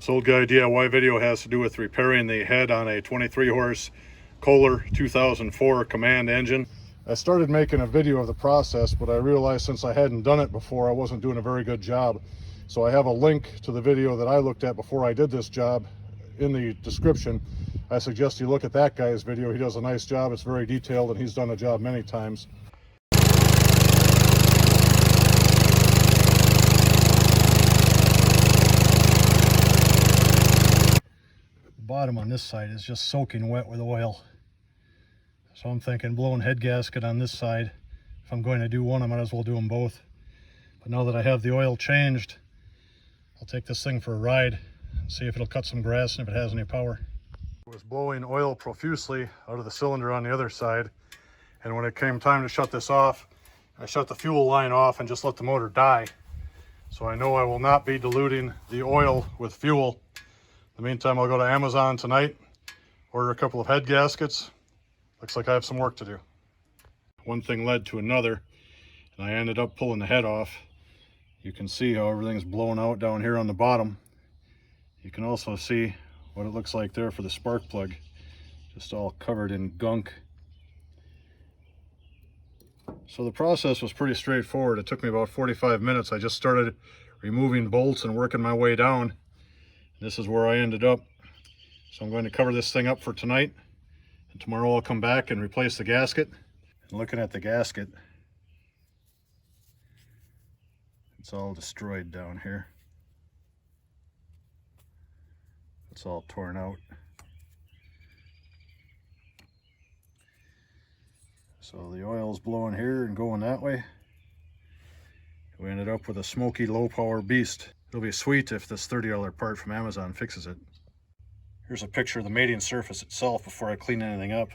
This old guy DIY video has to do with repairing the head on a 23 horse Kohler 2004 Command engine. I started making a video of the process, but I realized since I hadn't done it before, I wasn't doing a very good job. So I have a link to the video that I looked at before I did this job in the description. I suggest you look at that guy's video. He does a nice job. It's very detailed and he's done the job many times. Bottom on this side is just soaking wet with oil, so I'm thinking blowing head gasket on this side. If I'm going to do one, I might as well do them both. But now that I have the oil changed, I'll take this thing for a ride and see if it'll cut some grass and if it has any power. I was blowing oil profusely out of the cylinder on the other side, and when it came time to shut this off, I shut the fuel line off and just let the motor die. So I know I will not be diluting the oil with fuel. In the meantime, I'll go to Amazon tonight, order a couple of head gaskets. Looks like I have some work to do. One thing led to another, and I ended up pulling the head off. You can see how everything's blown out down here on the bottom. You can also see what it looks like there for the spark plug, just all covered in gunk. So the process was pretty straightforward. It took me about 45 minutes. I just started removing bolts and working my way down. This is where I ended up. So I'm going to cover this thing up for tonight, and tomorrow I'll come back and replace the gasket. And looking at the gasket, it's all destroyed down here. It's all torn out. So the oil's blowing here and going that way. We ended up with a smoky low power beast. It'll be sweet if this $30 part from Amazon fixes it. Here's a picture of the mating surface itself before I clean anything up.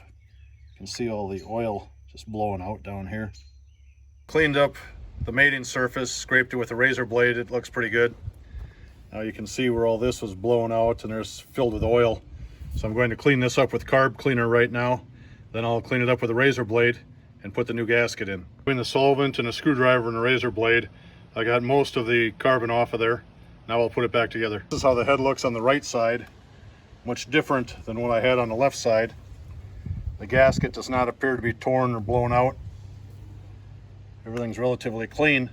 You can see all the oil just blowing out down here. Cleaned up the mating surface, scraped it with a razor blade. It looks pretty good. Now you can see where all this was blown out and there's filled with oil. So I'm going to clean this up with carb cleaner right now. Then I'll clean it up with a razor blade and put the new gasket in. Between the solvent and a screwdriver and a razor blade, I got most of the carbon off of there. Now I'll put it back together. This is how the head looks on the right side. Much different than what I had on the left side. The gasket does not appear to be torn or blown out. Everything's relatively clean.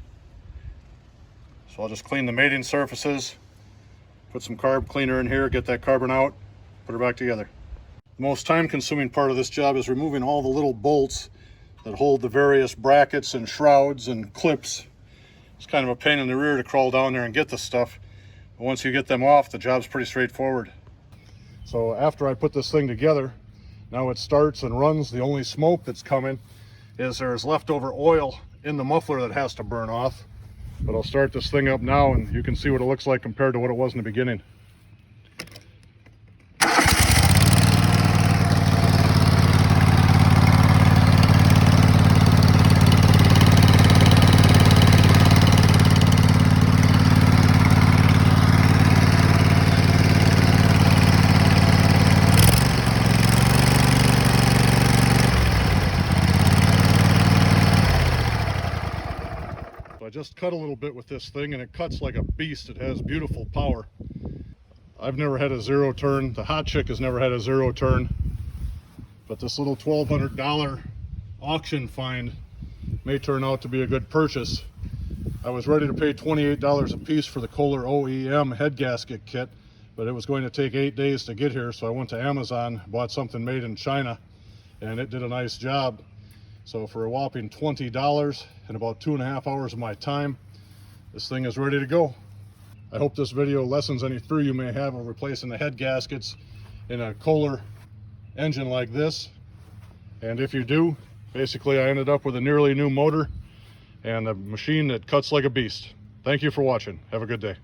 So I'll just clean the mating surfaces, put some carb cleaner in here, get that carbon out, put it back together. The most time-consuming part of this job is removing all the little bolts that hold the various brackets and shrouds and clips. It's kind of a pain in the rear to crawl down there and get the stuff. But once you get them off, the job's pretty straightforward. So after I put this thing together, now it starts and runs. The only smoke that's coming is there's leftover oil in the muffler that has to burn off. But I'll start this thing up now and you can see what it looks like compared to what it was in the beginning. I just cut a little bit with this thing and it cuts like a beast. It has beautiful power. I've never had a zero turn. The hot chick has never had a zero turn. But this little $1,200 auction find may turn out to be a good purchase. I was ready to pay $28 a piece for the Kohler OEM head gasket kit, but it was going to take 8 days to get here, so I went to Amazon, bought something made in China, and it did a nice job. So for a whopping $20 and about 2.5 hours of my time, this thing is ready to go. I hope this video lessens any fear you may have of replacing the head gaskets in a Kohler engine like this. And if you do, basically I ended up with a nearly new motor and a machine that cuts like a beast. Thank you for watching. Have a good day.